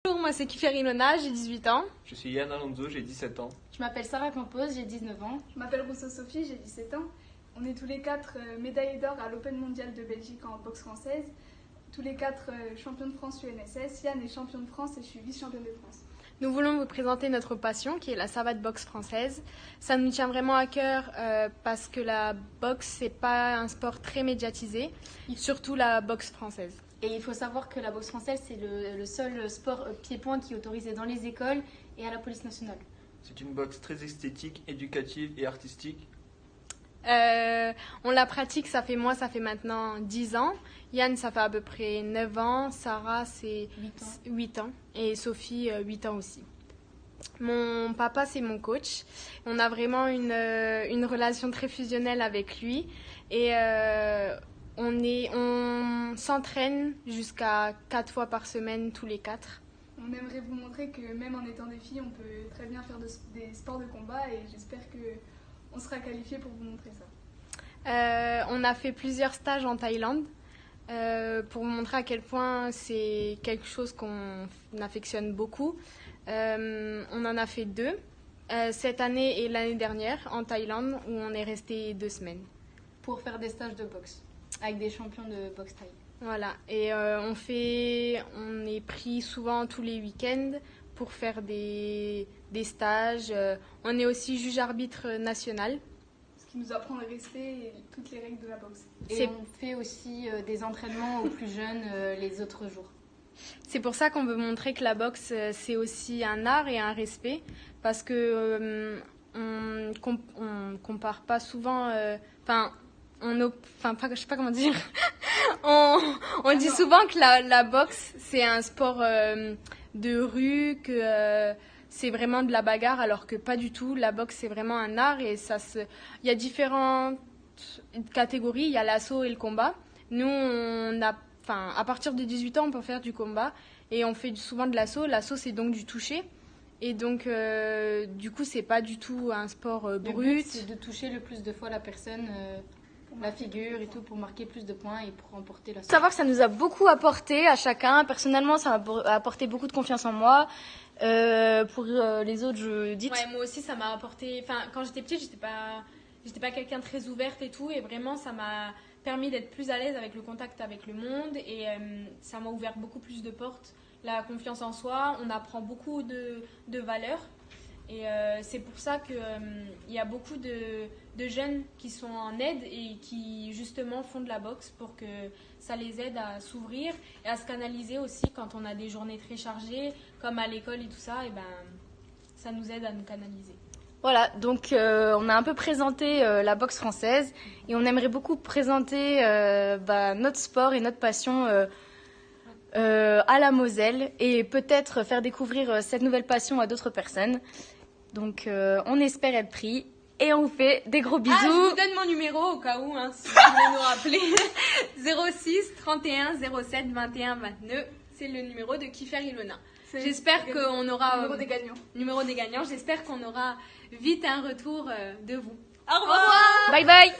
Bonjour, moi c'est Kiffer Ilona, j'ai 18 ans. Je suis Yann Alonso, j'ai 17 ans. Je m'appelle Sarah Campos, j'ai 19 ans. Je m'appelle Rousseau Sophie, j'ai 17 ans. On est tous les quatre médaillés d'or à l'Open mondial de Belgique en boxe française. Tous les quatre champions de France UNSS. Yann est champion de France et je suis vice-championne de France. Nous voulons vous présenter notre passion qui est la savate boxe française. Ça nous tient vraiment à cœur parce que la boxe c'est pas un sport très médiatisé, surtout la boxe française. Et il faut savoir que la boxe française, c'est le seul sport pied-point qui est autorisé dans les écoles et à la police nationale. C'est une boxe très esthétique, éducative et artistique. On la pratique, ça fait maintenant 10 ans. Yann, ça fait à peu près 9 ans. Sarah, c'est 8 ans. Et Sophie, 8 ans aussi. Mon papa, c'est mon coach. On a vraiment une relation très fusionnelle avec lui. Et on s'entraîne jusqu'à 4 fois par semaine, tous les 4. On aimerait vous montrer que même en étant des filles, on peut très bien faire des sports de combat et j'espère qu'on sera qualifiés pour vous montrer ça. On a fait plusieurs stages en Thaïlande pour vous montrer à quel point c'est quelque chose qu'on affectionne beaucoup. On en a fait 2, cette année et l'année dernière en Thaïlande où on est resté 2 semaines. Pour faire des stages de boxe avec des champions de boxe thaï. Voilà, et on est pris souvent tous les week-ends pour faire des stages. On est aussi juge-arbitre national. Ce qui nous apprend le respect et toutes les règles de la boxe. Et on fait aussi des entraînements aux plus jeunes les autres jours. C'est pour ça qu'on veut montrer que la boxe, c'est aussi un art et un respect, parce que on compare pas souvent... je sais pas comment dire. on dit souvent que la boxe, c'est un sport de rue, que c'est vraiment de la bagarre, alors que pas du tout. La boxe, c'est vraiment un art et il y a différentes catégories. Il y a l'assaut et le combat. Nous, à partir de 18 ans, on peut faire du combat et on fait souvent de l'assaut. L'assaut, c'est donc du toucher. Et donc, du coup, c'est pas du tout un sport brut. Le but, c'est de toucher le plus de fois la personne... la figure et tout pour marquer plus de points et pour remporter la... Savoir que ça nous a beaucoup apporté à chacun. Personnellement, ça m'a apporté beaucoup de confiance en moi. Pour les autres, je dis. Ouais, moi aussi, ça m'a apporté. Enfin, quand j'étais petite, j'étais pas quelqu'un de très ouverte et tout, et vraiment, ça m'a permis d'être plus à l'aise avec le contact avec le monde, et ça m'a ouvert beaucoup plus de portes. La confiance en soi, on apprend beaucoup de valeurs. Et c'est pour ça qu'il y a beaucoup de jeunes qui sont en aide et qui justement font de la boxe pour que ça les aide à s'ouvrir et à se canaliser aussi quand on a des journées très chargées, comme à l'école et tout ça, et ça nous aide à nous canaliser. Voilà, donc on a un peu présenté la boxe française et on aimerait beaucoup présenter notre sport et notre passion à la Moselle et peut-être faire découvrir cette nouvelle passion à d'autres personnes. Donc on espère être pris et on vous fait des gros bisous. Ah, je vous donne mon numéro au cas où, si vous voulez nous rappeler. 06 31 07 21 29, c'est le numéro de Kiffer Ilona. J'espère qu'on aura... Numéro des gagnants. J'espère qu'on aura vite un retour de vous. Au revoir. Bye bye.